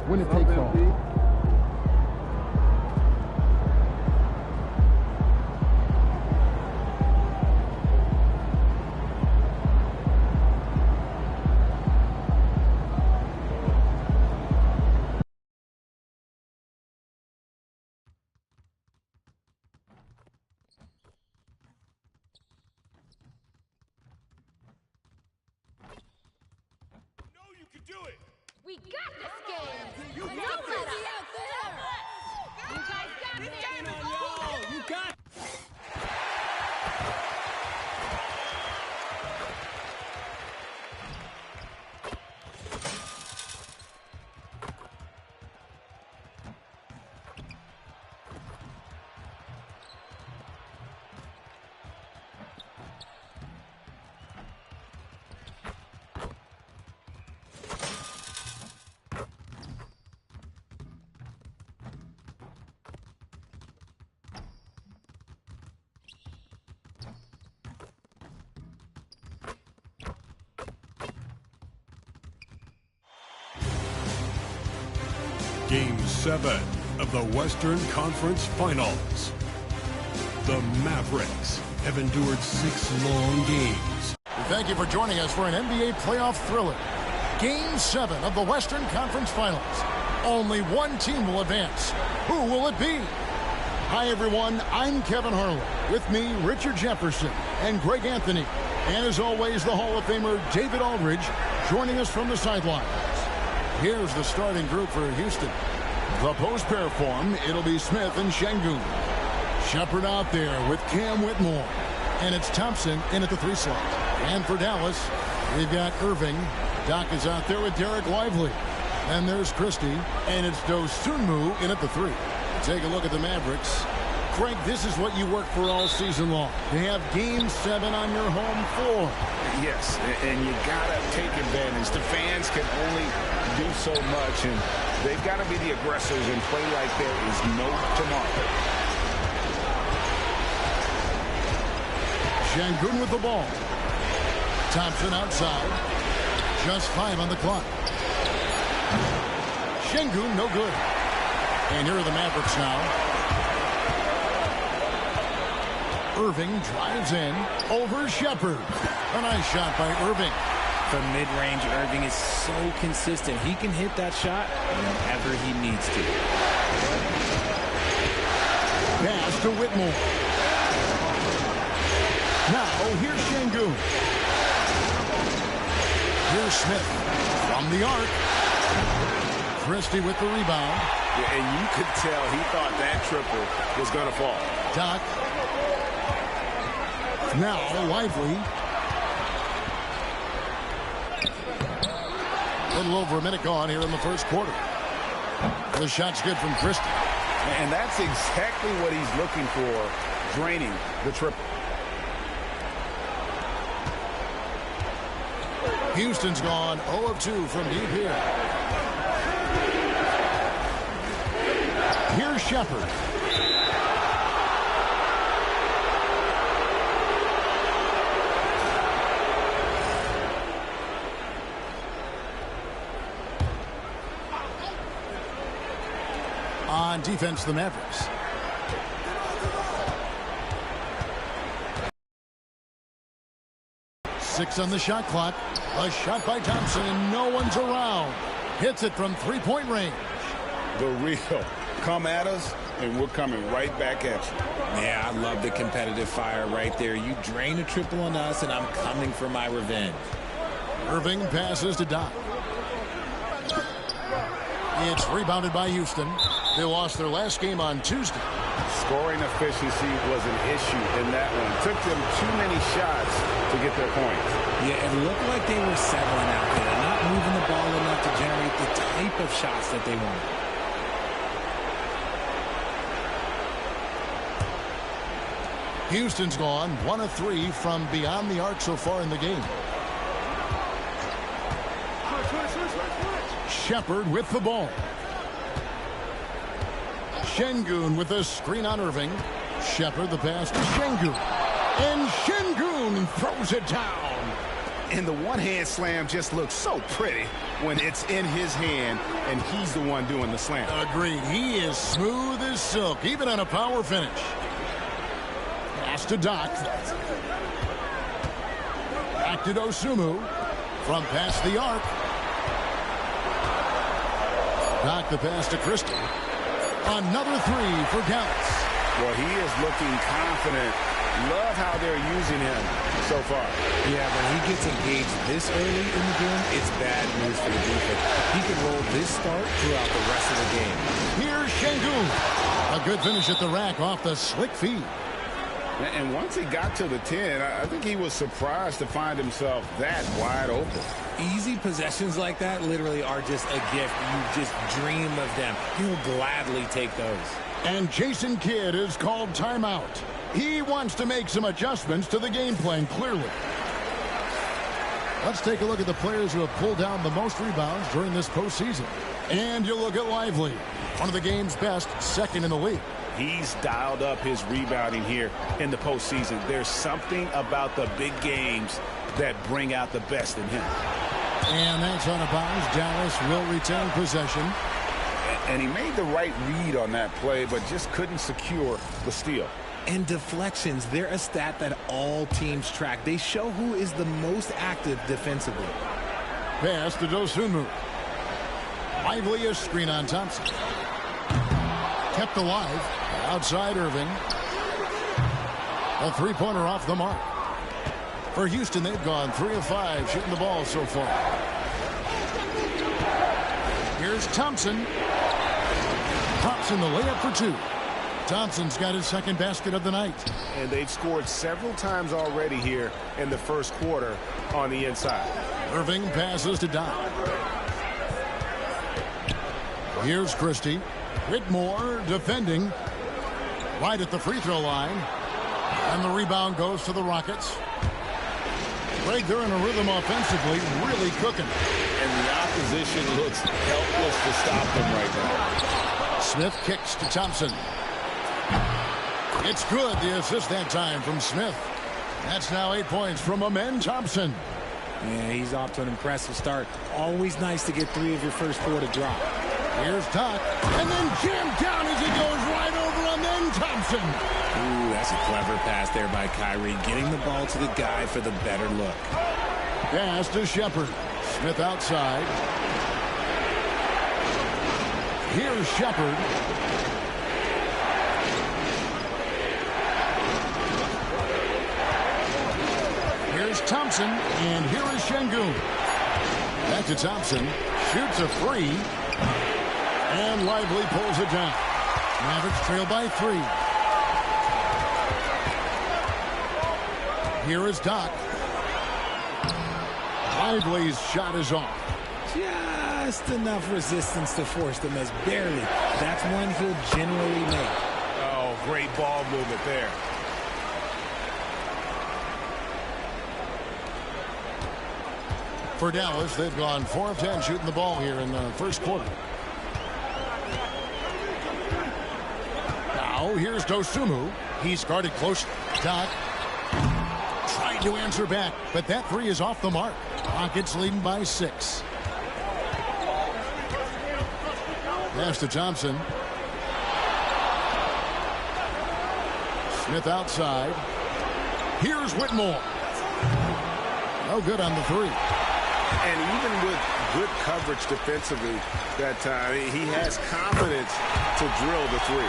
Winner takes all. Do it! We got this game! You No got let this! out there! You guys got This this! game is over! You got Game 7 of the Western Conference Finals. The Mavericks have endured 6 long games. Thank you for joining us for an NBA playoff thriller. Game 7 of the Western Conference Finals. Only one team will advance. Who will it be? Hi, everyone. I'm Kevin Harlan. With me, Richard Jefferson and Greg Anthony. And as always, the Hall of Famer David Aldridge joining us from the sidelines. Here's the starting group for Houston. The post-pair form, it'll be Smith and Sengun. Shepard out there with Cam Whitmore. And it's Thompson in at the 3 slot. And for Dallas, we've got Irving. Doc is out there with Derek Lively. And there's Christie. And it's Dosunmu in at the 3. Take a look at the Mavericks. Craig, this is what you work for all season long. To have Game 7 on your home floor. Yes, and you got to take advantage. The fans can only do so much, and they've got to be the aggressors and play like there is no tomorrow. Sengun with the ball. Thompson outside. Just 5 on the clock. Sengun, no good. And here are the Mavericks now. Irving drives in over Shepard. A nice shot by Irving. from mid-range. Irving is so consistent. He can hit that shot whenever he needs to. Pass to Whitmore. Now here's Sengun. Here's Smith from the arc. Christie with the rebound. Yeah, and you could tell he thought that triple was going to fall. Doc. Now Lively. A little over a minute gone here in the first quarter. The shot's good from Christie. And that's exactly what he's looking for, draining the triple. Houston's gone 0 of 2 from deep here. Here's Shepard. On defense, the Mavericks. Six on the shot clock. A shot by Thompson, and no one's around. Hits it from three-point range. The real. Come at us, and we're coming right back at you. Yeah, I love the competitive fire right there. You drain a triple on us, and I'm coming for my revenge. Irving passes to Doc. It's rebounded by Houston. They lost their last game on Tuesday. Scoring efficiency was an issue in that one. Took them too many shots to get their points. Yeah, it looked like they were settling out there, not moving the ball enough to generate the type of shots that they wanted. Houston's gone 1 of 3 from beyond the arc so far in the game. Shepard with the ball. Sengun with a screen on Irving. Shepard the pass to Sengun. And Sengun throws it down. And the one-hand slam just looks so pretty when it's in his hand and he's the one doing the slam. Agreed. He is smooth as silk, even on a power finish. Pass to Doc. Back to Dosumu. From past the arc. Doc the pass to Christie. Another three for Dallas. Well, he is looking confident. Love how they're using him so far. Yeah, when he gets engaged this early in the game, it's bad news for the defense. He can roll this start throughout the rest of the game. Here's Sengun. A good finish at the rack off the slick feed. And once he got to the 10, I think he was surprised to find himself that wide open. Easy possessions like that literally are just a gift. You just dream of them. He'll gladly take those. And Jason Kidd is called timeout. He wants to make some adjustments to the game plan, clearly. Let's take a look at the players who have pulled down the most rebounds during this postseason. And you look at Lively, one of the game's best, second in the league. He's dialed up his rebounding here in the postseason. There's something about the big games that bring out the best in him. And that's out of bounds. Dallas will retain possession. And he made the right read on that play, but just couldn't secure the steal. And deflections, they're a stat that all teams track. They show who is the most active defensively. Pass to Dosunmu. Lively a screen on Thompson. Kept alive. Outside Irving. A three-pointer off the mark. For Houston, they've gone 3 of 5 shooting the ball so far. Here's Thompson. Thompson the layup for 2. Thompson's got his second basket of the night. And they've scored several times already here in the first quarter on the inside. Irving passes to Doc. Here's Christie. Whitmore defending. Right at the free throw line. And the rebound goes to the Rockets. Greg, they're in a rhythm offensively, really cooking. And the opposition looks helpless to stop them right now. Smith kicks to Thompson. It's good, the assist that time from Smith. That's now 8 points from Amen Thompson. Yeah, he's off to an impressive start. Always nice to get 3 of your first 4 to drop. Here's Doc, and then jammed down as he goes right over Amen Thompson. Ooh, that's a clever pass there by Kyrie, getting the ball to the guy for the better look. Pass to Shepard. Smith outside. Here's Shepard. Here's Thompson, and here is Sengun. Back to Thompson. Shoots a free. And Lively pulls it down. Mavericks trail by 3. Here is Doc. Lively's shot is off. Just enough resistance to force the miss. Barely. That's one he'll generally make. Oh, great ball movement there. For Dallas, they've gone 4 of 10 shooting the ball here in the first quarter. Now, here's Dosumu. He's guarded closely. Doc tried to answer back, but that 3 is off the mark. Rockets leading by 6. Pass to Thompson. Smith outside. Here's Whitmore. No good on the 3. And even with good coverage defensively that time, he has confidence to drill the 3.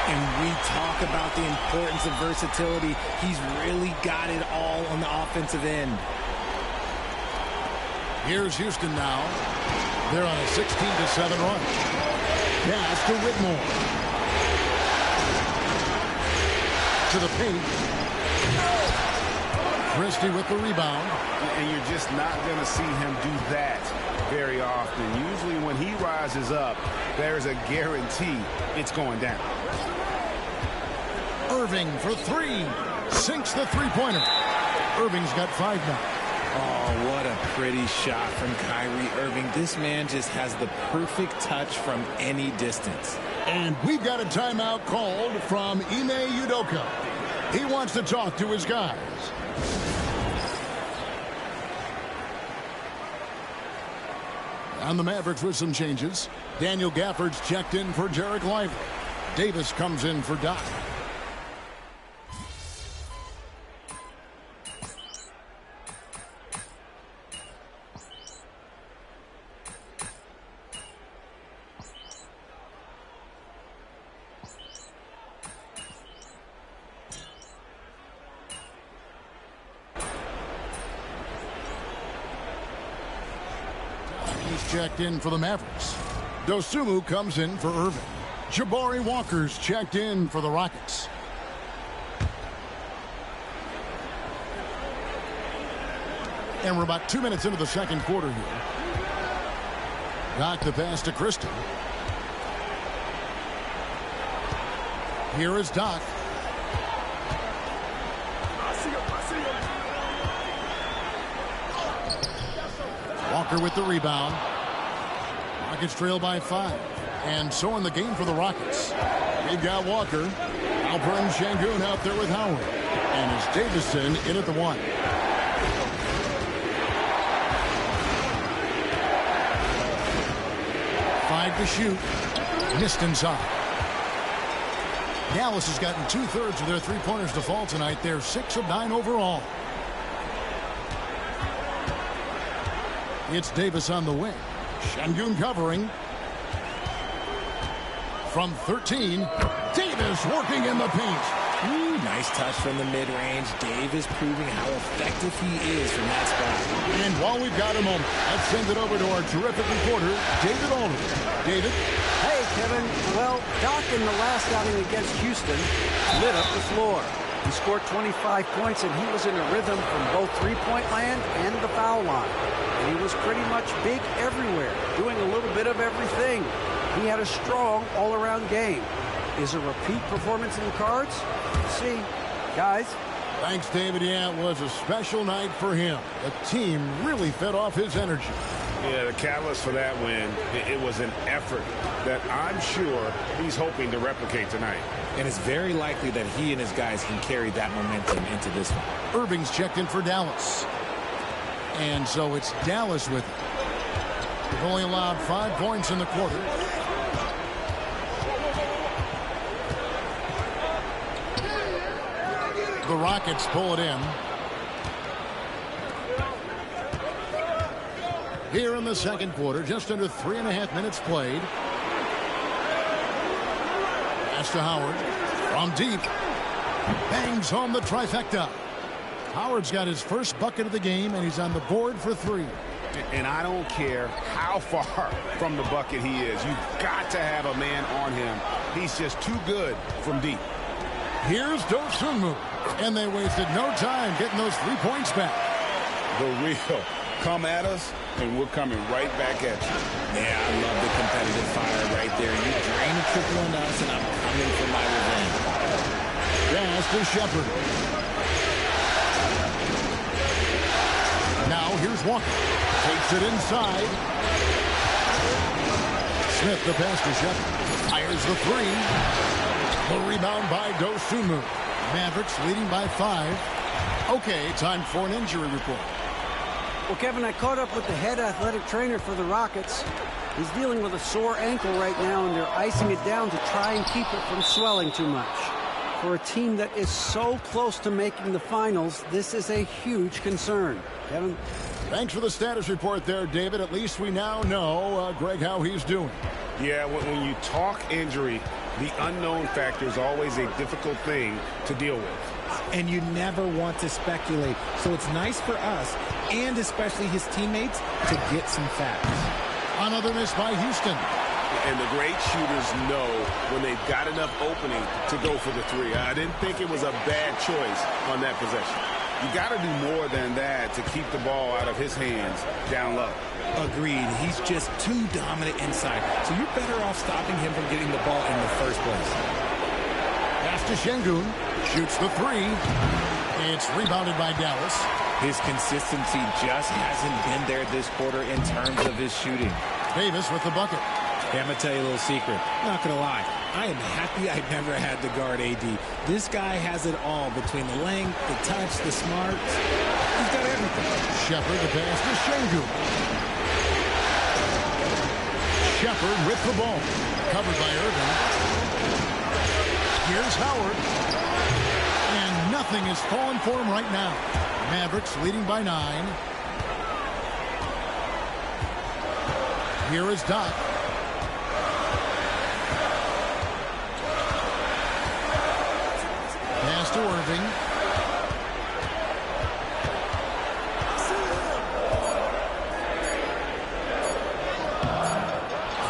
And we talk about the importance of versatility. He's really got it all on the offensive end. Here's Houston now. They're on a 16-7 run. Pass to Whitmore. To the paint. Christie with the rebound. And you're just not going to see him do that very often. Usually when he rises up, there's a guarantee it's going down. Irving for 3. Sinks the three-pointer. Irving's got 5 now. Oh, what a pretty shot from Kyrie Irving. This man just has the perfect touch from any distance. And we've got a timeout called from Ime Udoka. He wants to talk to his guys. On the Mavericks with some changes. Daniel Gafford's checked in for Jarek Lively. Davis comes in for Doc. He's checked in for the Mavericks. Dosunmu comes in for Irving. Jabari Walker's checked in for the Rockets. And we're about 2 minutes into the second quarter here. Doc the pass to Kristen. Here is Doc. Walker with the rebound. Rockets trail by 5. And so in the game for the Rockets. They've got Walker. Alperen Sengun out there with Howard. And it's Davison in at the 1. Five to shoot. Missed inside. Dallas has gotten 2/3 of their three-pointers to fall tonight. They're 6 of 9 overall. It's Davis on the wing. Sengun covering. From 13, Davis working in the paint. Ooh, nice touch from the mid-range. Davis proving how effective he is from that spot. And while we've got a moment, let's send it over to our terrific reporter, David Aldridge. David? Hey, Kevin. Well, Doc in the last outing against Houston lit up the floor. He scored 25 points, and he was in a rhythm from both three-point land and the foul line. And he was pretty much big everywhere, doing a little bit of everything. He had a strong all-around game. Is a repeat performance in the cards? Let's see. Guys. Thanks, David. Yeah, it was a special night for him. The team really fed off his energy. Yeah, the catalyst for that win, it was an effort that I'm sure he's hoping to replicate tonight. And it's very likely that he and his guys can carry that momentum into this one. Irving's checked in for Dallas. And so it's Dallas with it. They've only allowed 5 points in the quarter. The Rockets pull it in. Here in the second quarter, just under 3.5 minutes played. Pass to Howard. From deep. Bangs home the trifecta. Howard's got his first bucket of the game, and he's on the board for 3. And I don't care how far from the bucket he is. You've got to have a man on him. He's just too good from deep. Here's Dosunmu. And they wasted no time getting those 3 points back. The real come at us, and we're coming right back at you. Yeah, I love the competitive fire right there. You drain a triple on us, and I'm coming for my revenge. Pass to Shepard. Now here's Walker. Takes it inside. Smith the pass to Shepard. Fires the 3. The rebound by Dosunmu. Mavericks leading by 5. Okay, time for an injury report. Well, Kevin, I caught up with the head athletic trainer for the Rockets. He's dealing with a sore ankle right now, and they're icing it down to try and keep it from swelling too much. For a team that is so close to making the finals, this is a huge concern. Kevin? Thanks for the status report there, David. At least we now know, Greg, how he's doing. Yeah, when you talk injury, the unknown factor is always a difficult thing to deal with. And you never want to speculate. So it's nice for us, and especially his teammates, to get some facts. Another miss by Houston. And the great shooters know when they've got enough opening to go for the 3. I didn't think it was a bad choice on that possession. You got to do more than that to keep the ball out of his hands down low. Agreed. He's just too dominant inside. So you're better off stopping him from getting the ball in the first place. Pass to Sengun. Shoots the 3. It's rebounded by Dallas. His consistency just hasn't been there this quarter in terms of his shooting. Davis with the bucket. Hey, I'm going to tell you a little secret. Not going to lie. I am happy I never had to guard AD. This guy has it all between the length, the touch, the smarts. He's got everything. Shepard the pass to Sengun. Shepard with the ball. Covered by Irving. Here's Howard. And nothing is falling for him right now. Mavericks leading by 9. Here is Doc. Pass to Irving.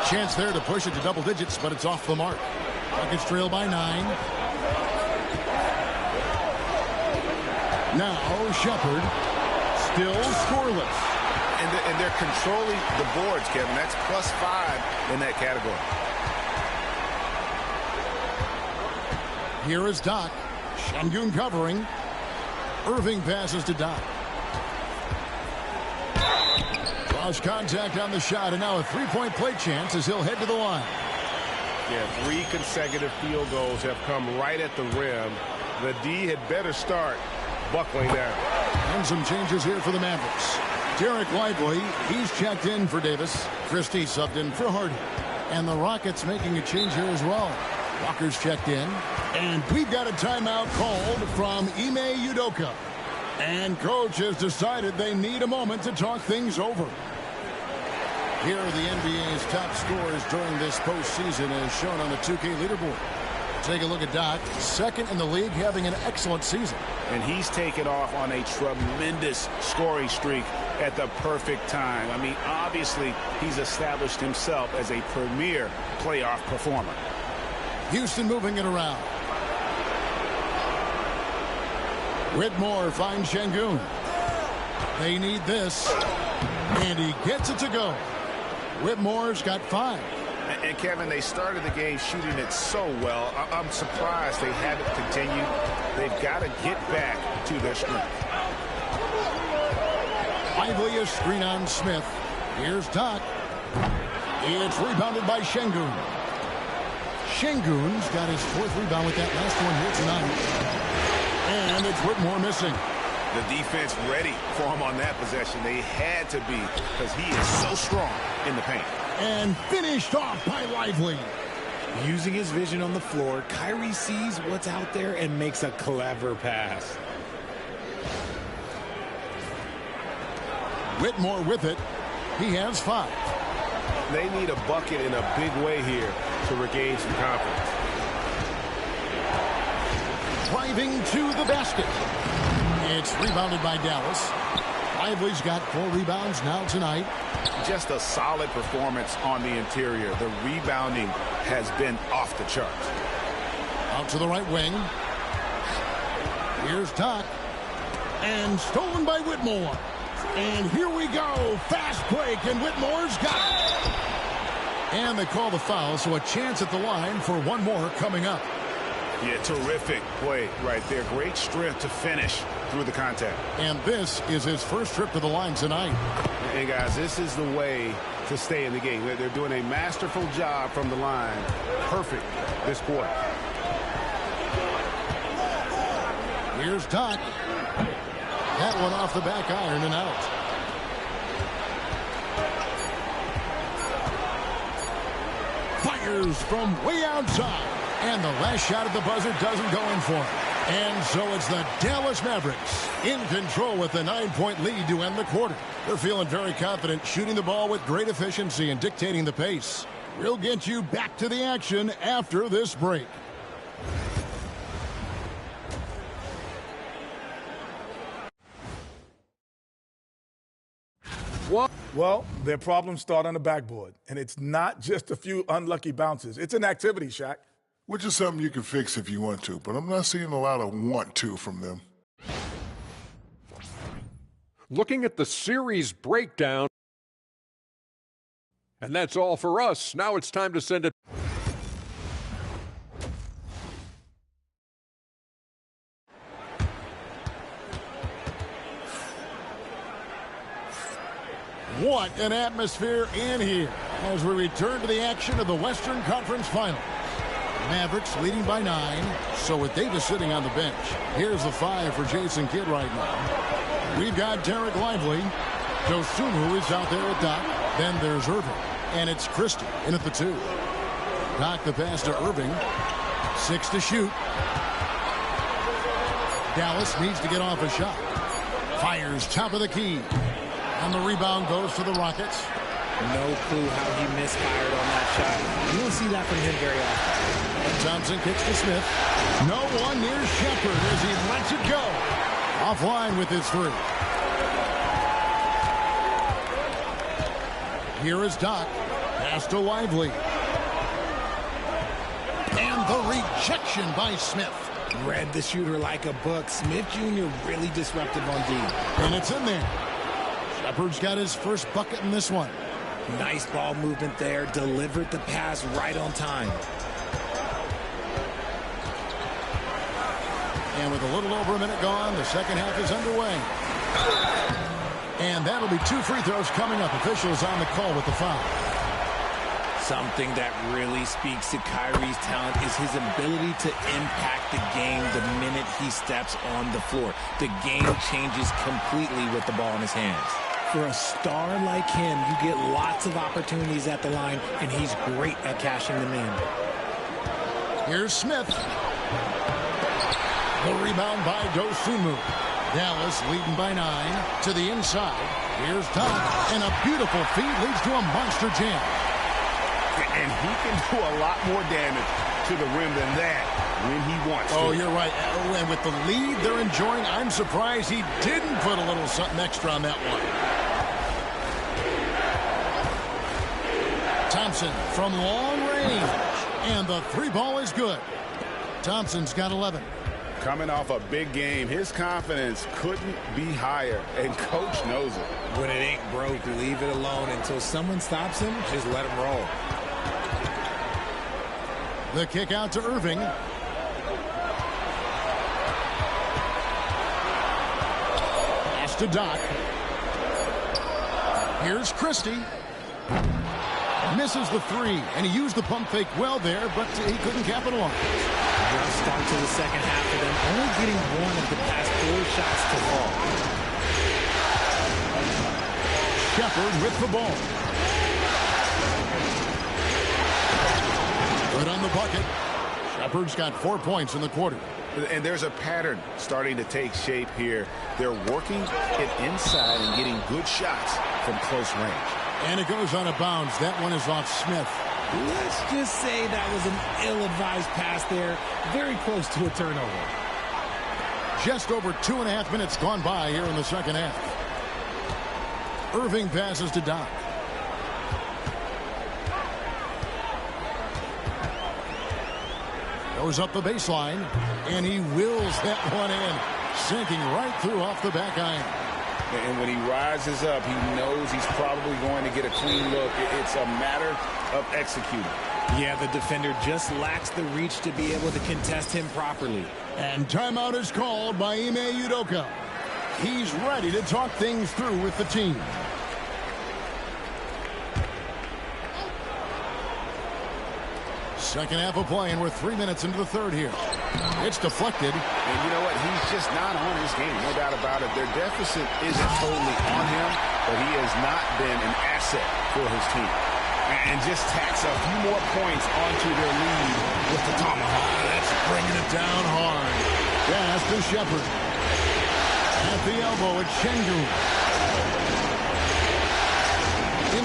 Chance there to push it to double digits, but it's off the mark. Rockets trail by 9. Now Shepard, still scoreless. And they're controlling the boards, Kevin. That's +5 in that category. Here is Doc. Sengun covering. Irving passes to Doc. Cross contact on the shot, and now a three-point play chance as he'll head to the line. Yeah, 3 consecutive field goals have come right at the rim. The D had better start buckling down. And some changes here for the Mavericks. Derek Lively, he's checked in for Davis. Christie subbed in for Hardy. And the Rockets making a change here as well. Walker's checked in. And we've got a timeout called from Ime Udoka. And coach has decided they need a moment to talk things over. Here are the NBA's top scorers during this postseason as shown on the 2K leaderboard. Take a look at Doc, second in the league, having an excellent season. And he's taken off on a tremendous scoring streak at the perfect time. I mean, obviously, he's established himself as a premier playoff performer. Houston moving it around. Whitmore finds Sengun. They need this. And he gets it to go. Whitmore's got 5. And Kevin, they started the game shooting it so well. I'm surprised they haven't continued. They've got to get back to their strength. Lively a screen on Smith. Here's Doc. It's rebounded by Sengun. Sengun's got his 4th rebound with that last one here tonight. And it's Whitmore missing. The defense ready for him on that possession. They had to be because he is so strong in the paint. And finished off by Lively. Using his vision on the floor, Kyrie sees what's out there and makes a clever pass. Whitmore with it. He has 5. They need a bucket in a big way here to regain some confidence. Driving to the basket. It's rebounded by Dallas. Lively's got 4 rebounds now tonight. Just a solid performance on the interior. The rebounding has been off the charts. Out to the right wing. Here's Doc. And stolen by Whitmore. And here we go. Fast break, and Whitmore's got it. And they call the foul, so a chance at the line for one more coming up. Yeah, terrific play right there. Great strength to finish through the contact. And this is his first trip to the line tonight. And guys, this is the way to stay in the game. They're doing a masterful job from the line. Perfect this quarter. Here's Doc. That one off the back iron and out. Fires from way outside. And the last shot at the buzzer doesn't go in for him. And so it's the Dallas Mavericks in control with the 9-point lead to end the quarter. They're feeling very confident, shooting the ball with great efficiency and dictating the pace. We'll get you back to the action after this break. What? Well, their problems start on the backboard. And it's not just a few unlucky bounces. It's an activity, Shaq. Which is something you can fix if you want to, but I'm not seeing a lot of want to from them. Looking at the series breakdown. And that's all for us. Now it's time to send it. What an atmosphere in here as we return to the action of the Western Conference Finals. Mavericks leading by 9. So with Davis sitting on the bench, here's the 5 for Jason Kidd right now. We've got Derek Lively. Dosunmu is out there with Doc. Then there's Irving. And it's Christie in at the 2. Doc the pass to Irving. 6 to shoot. Dallas needs to get off a shot. Fires top of the key. And the rebound goes to the Rockets. No clue how he misfired on that shot. You don't see that from him very often. And Thompson kicks to Smith. No one near Shepard as he lets it go. Offline with his 3. Here is Doc. Pass to Lively. And the rejection by Smith. Read the shooter like a book. Smith Jr. really disruptive on D. And it's in there. Shepard's got his first bucket in this one. Nice ball movement there. Delivered the pass right on time. And with a little over a minute gone, the second half is underway. And that'll be 2 free throws coming up. Officials on the call with the foul. Something that really speaks to Kyrie's talent is his ability to impact the game the minute he steps on the floor. The game changes completely with the ball in his hands. For a star like him, you get lots of opportunities at the line, and he's great at cashing them in. Here's Smith. The rebound by Dosunmu. Dallas leading by 9 to the inside. Here's Doc, and a beautiful feed leads to a monster jam. And he can do a lot more damage to the rim than that when he wants to. Oh, you're right. And with the lead they're enjoying, I'm surprised he didn't put a little something extra on that one. Thompson from long range. And the 3 ball is good. Thompson's got 11. Coming off a big game, his confidence couldn't be higher, and coach knows it. When it ain't broke, leave it alone until someone stops him. Just let him roll. The kick out to Irving. Pass to Doc. Here's Christie. Misses the 3, and he used the pump fake well there, but he couldn't capitalize. Rough start to the second half for them, only getting 1 of the past 4 shots to fall. Shepard with the ball. Good on the bucket. Shepard's got 4 points in the quarter. And there's a pattern starting to take shape here. They're working it inside and getting good shots from close range. And it goes on a bounce. That one is off Smith. Let's just say that was an ill-advised pass there. Very close to a turnover. Just over 2.5 minutes gone by here in the second half. Irving passes to Doc. Goes up the baseline, and he wills that one in, sinking right through off the back iron. And when he rises up, he knows he's probably going to get a clean look. It's a matter of executing. Yeah, the defender just lacks the reach to be able to contest him properly. And timeout is called by Ime Udoka. He's ready to talk things through with the team. Second half of play, and we're 3 minutes into the third here. It's deflected. And you know what? He's just not on his game. No doubt about it. Their deficit isn't totally on him, but he has not been an asset for his team. And just tacks a few more points onto their lead with the tomahawk. That's bringing it down hard. Pass to Shepard. At the elbow, it's Sengun.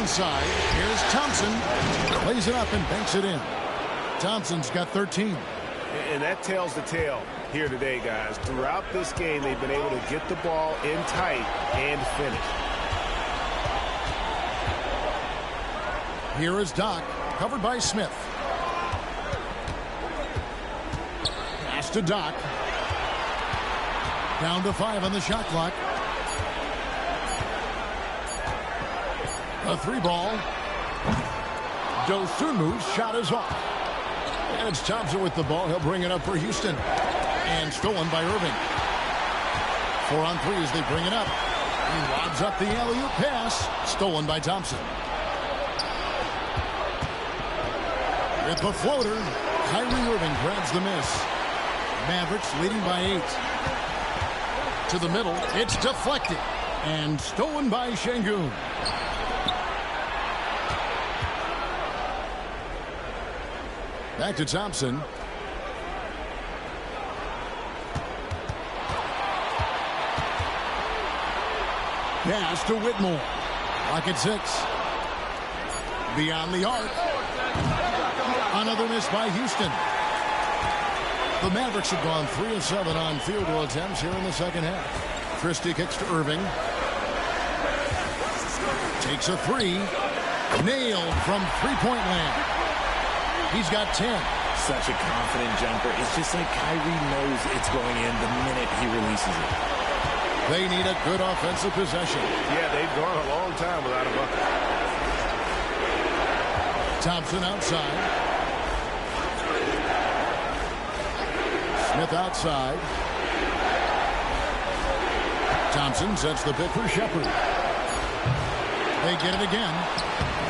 Inside, here's Thompson. Plays it up and banks it in. Thompson's got 13. And that tells the tale here today, guys. Throughout this game, they've been able to get the ball in tight and finish. Here is Doc, covered by Smith. Pass to Doc. Down to 5 on the shot clock. A 3 ball. Dosunmu's shot is off. And it's Thompson with the ball. He'll bring it up for Houston. And stolen by Irving. 4 on 3 as they bring it up. He lobs up the alley-oop pass. Stolen by Thompson. With the floater, Kyrie Irving grabs the miss. Mavericks leading by 8. To the middle, it's deflected. And stolen by Sengun. Back to Thompson. Pass to Whitmore. Clock at 6. Beyond the arc. Another miss by Houston. The Mavericks have gone 3 of 7 on field goal attempts here in the second half. Christie kicks to Irving. Takes a 3. Nailed from three-point land. He's got 10. Such a confident jumper. It's just like Kyrie knows it's going in the minute he releases it. They need a good offensive possession. Yeah, they've gone a long time without a bucket. Thompson outside. Smith outside. Thompson sets the pick for Shepard. They get it again.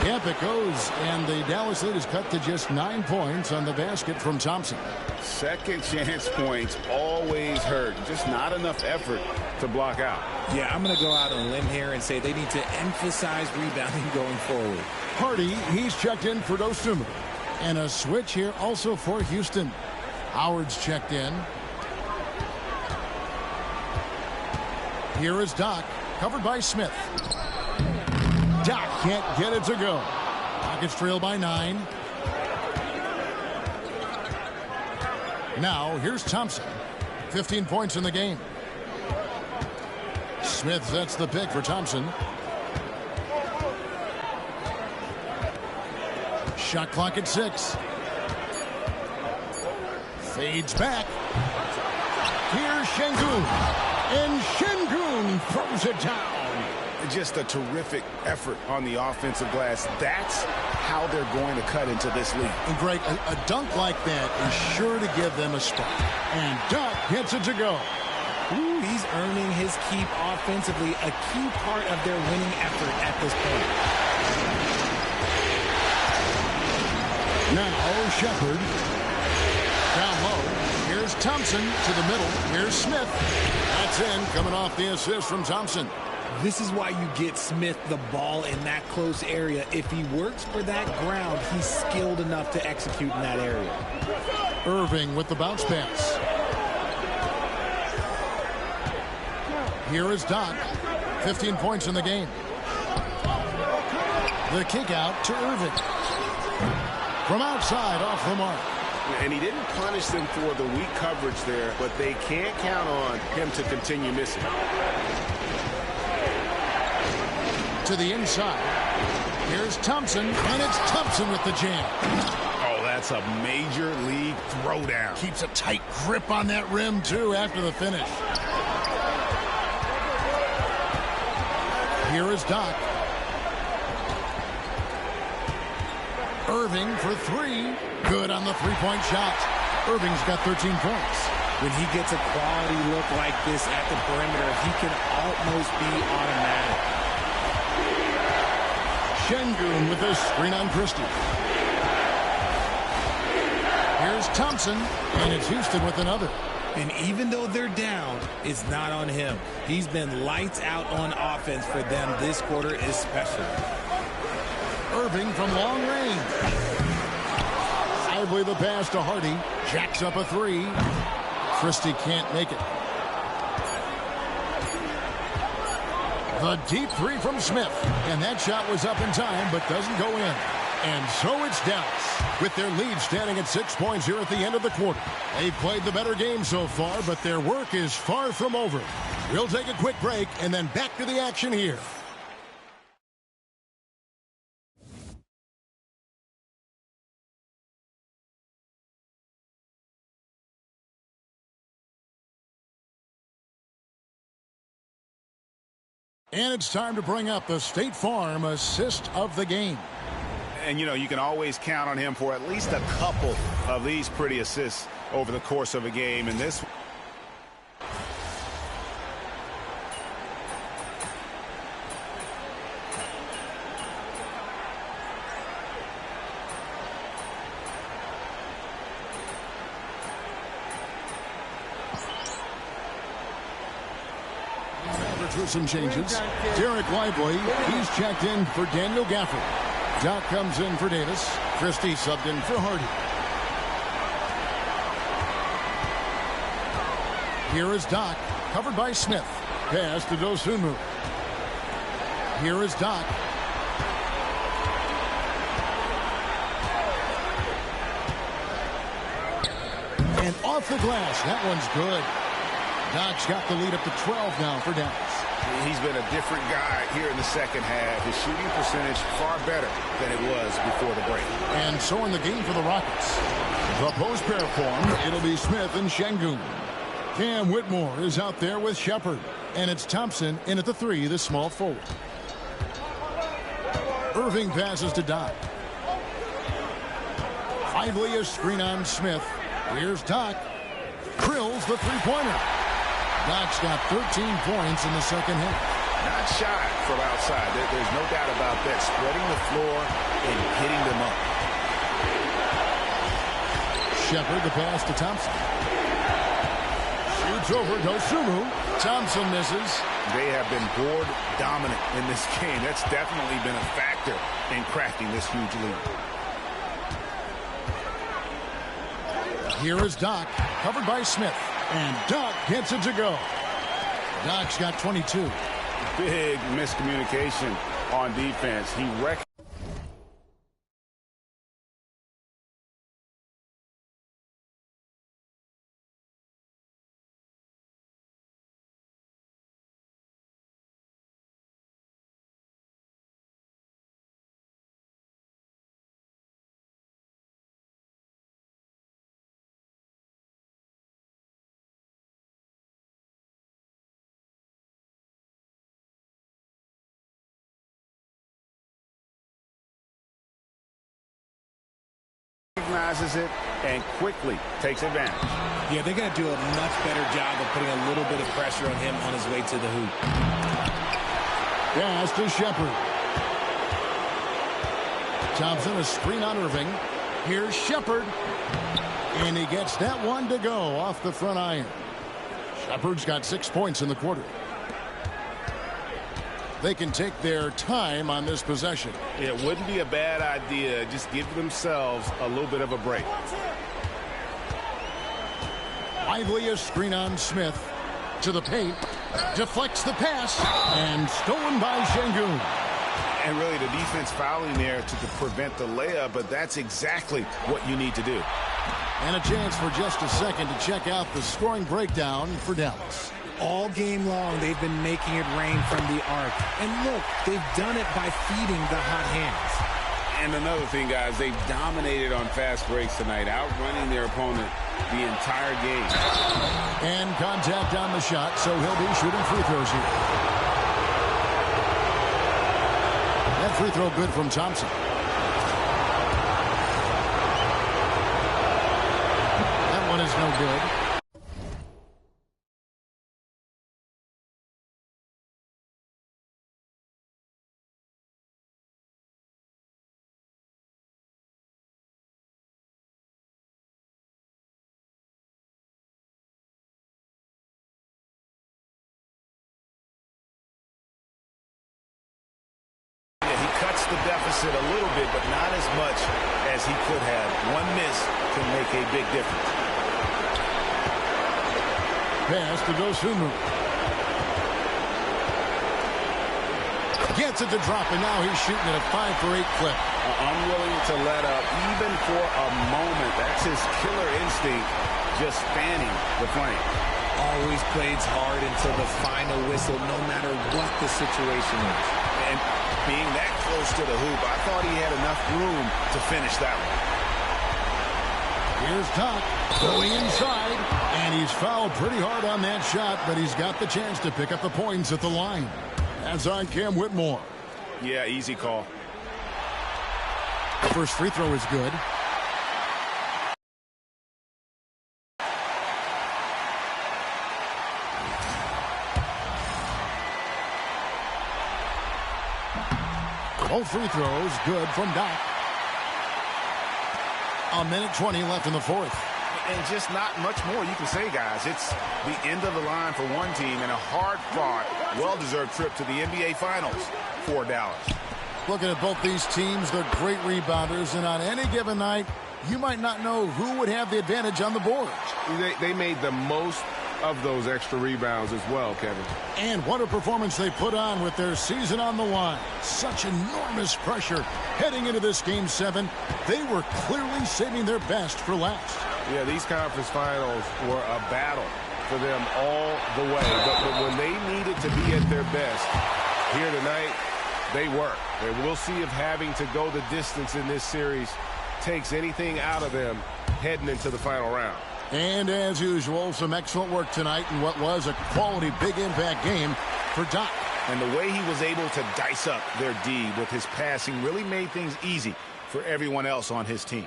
Yep, it goes. And the Dallas lead is cut to just 9 points on the basket from Thompson. Second chance points always hurt. Just not enough effort to block out. Yeah, I'm going to go out on a limb here and say they need to emphasize rebounding going forward. Hardy, he's checked in for Dosunmu. And a switch here also for Houston. Howard's checked in. Here is Doc, covered by Smith. Doc can't get it to go. Rockets trail by 9. Now, here's Thompson. 15 points in the game. Smith sets the pick for Thompson. Shot clock at 6. Fades back. Here's Sengun. And Sengun throws it down. Just a terrific effort on the offensive glass. That's how they're going to cut into this league. And Greg, a dunk like that is sure to give them a spot. And Doc gets it to go. Ooh, he's earning his keep offensively, a key part of their winning effort at this point. Now Shepard. Down low. Here's Thompson to the middle. Here's Smith. That's in, coming off the assist from Thompson. This is why you get Smith the ball in that close area. If he works for that ground, he's skilled enough to execute in that area. Irving with the bounce pass. Here is Doc. 15 points in the game. The kick out to Irving. From outside, off the mark. And he didn't punish them for the weak coverage there, but they can't count on him to continue missing. To the inside. Here's Thompson, and it's Thompson with the jam. Oh, that's a major league throwdown. Keeps a tight grip on that rim, too, after the finish. Here is Doc. Irving for 3. Good on the three-point shot. Irving's got 13 points. When he gets a quality look like this at the perimeter, he can almost be automatic. Sengun with a screen on Christie. Here's Thompson, and it's Houston with another. And even though they're down, it's not on him. He's been lights out on offense for them this quarter especially. Irving from long range. Lively the pass to Hardy. Jacks up a 3. Christie can't make it. The deep 3 from Smith. And that shot was up in time, but doesn't go in. And so it's Dallas, with their lead standing at 6 points here at the end of the quarter. They've played the better game so far, but their work is far from over. We'll take a quick break and then back to the action here. And it's time to bring up the State Farm assist of the game. And, you know, you can always count on him for at least a couple of these pretty assists over the course of a game. And this with some changes. Derek Lively, he's checked in for Daniel Gafford. Doc comes in for Davis. Christie subbed in for Hardy. Here is Doc, covered by Smith. Pass to Dosunmu. Here is Doc. And off the glass. That one's good. Doc's got the lead up to 12 now for Dallas. He's been a different guy here in the second half. His shooting percentage far better than it was before the break. And so in the game for the Rockets. The post pair form, it'll be Smith and Sengun. Cam Whitmore is out there with Shepard. And it's Thompson in at the 3, the small forward. Irving passes to Doc. Lively a screen on Smith. Here's Doc. Drills the three-pointer. Doc's got 13 points in the second half. Not shy from outside. There's no doubt about that. Spreading the floor and hitting them up. Shepard the pass to Thompson. Shoots over Dosunmu. Thompson misses. They have been board dominant in this game. That's definitely been a factor in cracking this huge lead. Here is Doc, covered by Smith. And Doc gets it to go. Doc's got 22. Big miscommunication on defense. He recognizes it and quickly takes advantage. Yeah, they're going to do a much better job of putting a little bit of pressure on him on his way to the hoop. Pass to Shepard. Thompson a screen on Irving. Here's Shepard. And he gets that one to go off the front iron. Shepard's got 6 points in the quarter. They can take their time on this possession. It wouldn't be a bad idea. Just give themselves a little bit of a break. Lively a screen on Smith. To the paint. Deflects the pass. And stolen by Sengun. And really the defense fouling there to prevent the layup, but that's exactly what you need to do. And a chance for just a second to check out the scoring breakdown for Dallas. All game long, they've been making it rain from the arc. And look, they've done it by feeding the hot hands. And another thing, guys, they've dominated on fast breaks tonight, outrunning their opponent the entire game. And contact on the shot, so he'll be shooting free throws here. That free throw good from Thompson. That one is no good. The deficit a little bit, but not as much as he could have. One miss can make a big difference. Pass to Dosunmu. Gets it to drop, and now he's shooting at a 5-for-8 clip. Unwilling to let up, even for a moment. That's his killer instinct, just fanning the flame. Always plays hard until the final whistle, no matter what the situation is. And being that close to the hoop, I thought he had enough room to finish that one. Here's Doc going inside, and he's fouled pretty hard on that shot, but he's got the chance to pick up the points at the line. That's on Cam Whitmore. Yeah, easy call. The first free throw is good. Both free throws good from Doc. A minute 20 left in the fourth. And just not much more you can say, guys. It's the end of the line for one team and a hard-fought, well-deserved trip to the NBA Finals for Dallas. Looking at both these teams, they're great rebounders, and on any given night, you might not know who would have the advantage on the boards. They made the most of those extra rebounds as well, Kevin. And what a performance they put on with their season on the line. Such enormous pressure heading into this Game 7. They were clearly saving their best for last. Yeah, these conference finals were a battle for them all the way. But when they needed to be at their best here tonight, they were. And we'll see if having to go the distance in this series takes anything out of them heading into the final round. And as usual, some excellent work tonight in what was a quality big impact game for Doc. And the way he was able to dice up their D with his passing really made things easy for everyone else on his team.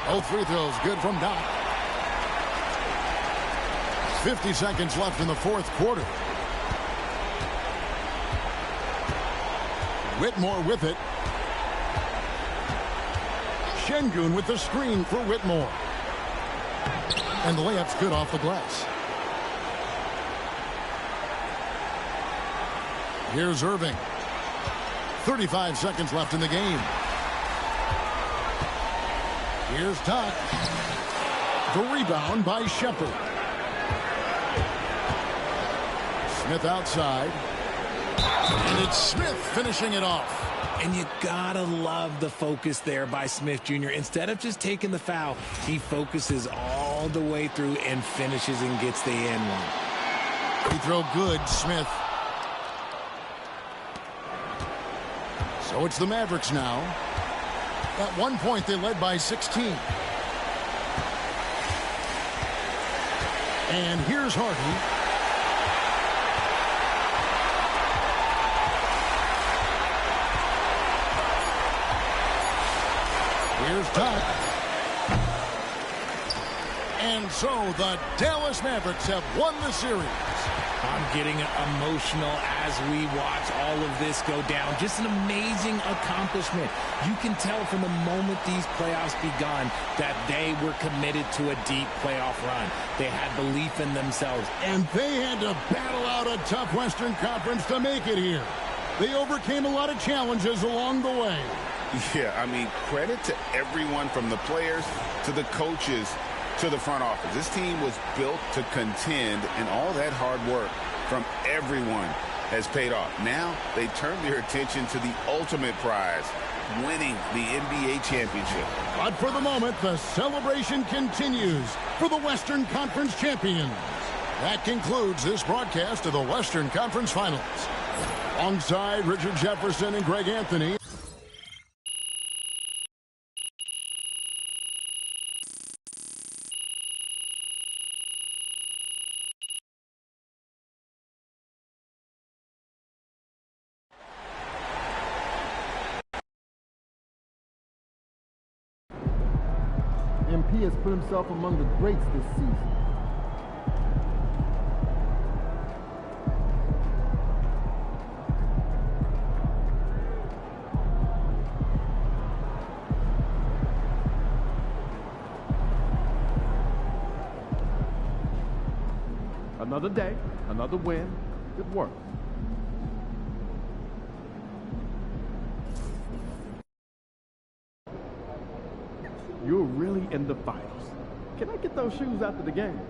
Both free throws good from Doc. 50 seconds left in the fourth quarter. Whitmore with it. Sengun with the screen for Whitmore. And the layup's good off the glass. Here's Irving. 35 seconds left in the game. Here's Doc. The rebound by Shepard. Smith outside. And it's Smith finishing it off. And you gotta love the focus there by Smith Jr. Instead of just taking the foul, he focuses all the way through and finishes and gets the and one. Free throw good, Smith. So it's the Mavericks now. At one point, they led by 16. And here's Harden. Here's Doc. And so the Dallas Mavericks have won the series. I'm getting emotional as we watch all of this go down. Just an amazing accomplishment. You can tell from the moment these playoffs begun that they were committed to a deep playoff run. They had belief in themselves. And they had to battle out a tough Western Conference to make it here. They overcame a lot of challenges along the way. Yeah, I mean, credit to everyone from the players to the coaches to the front office. This team was built to contend, and all that hard work from everyone has paid off. Now they turn their attention to the ultimate prize, winning the NBA championship. But for the moment, the celebration continues for the Western Conference champions. That concludes this broadcast of the Western Conference Finals. Alongside Richard Jefferson and Greg Anthony. MP has put himself among the greats this season. Another day, another win. Good work. You're really in the finals. Can I get those shoes after the game?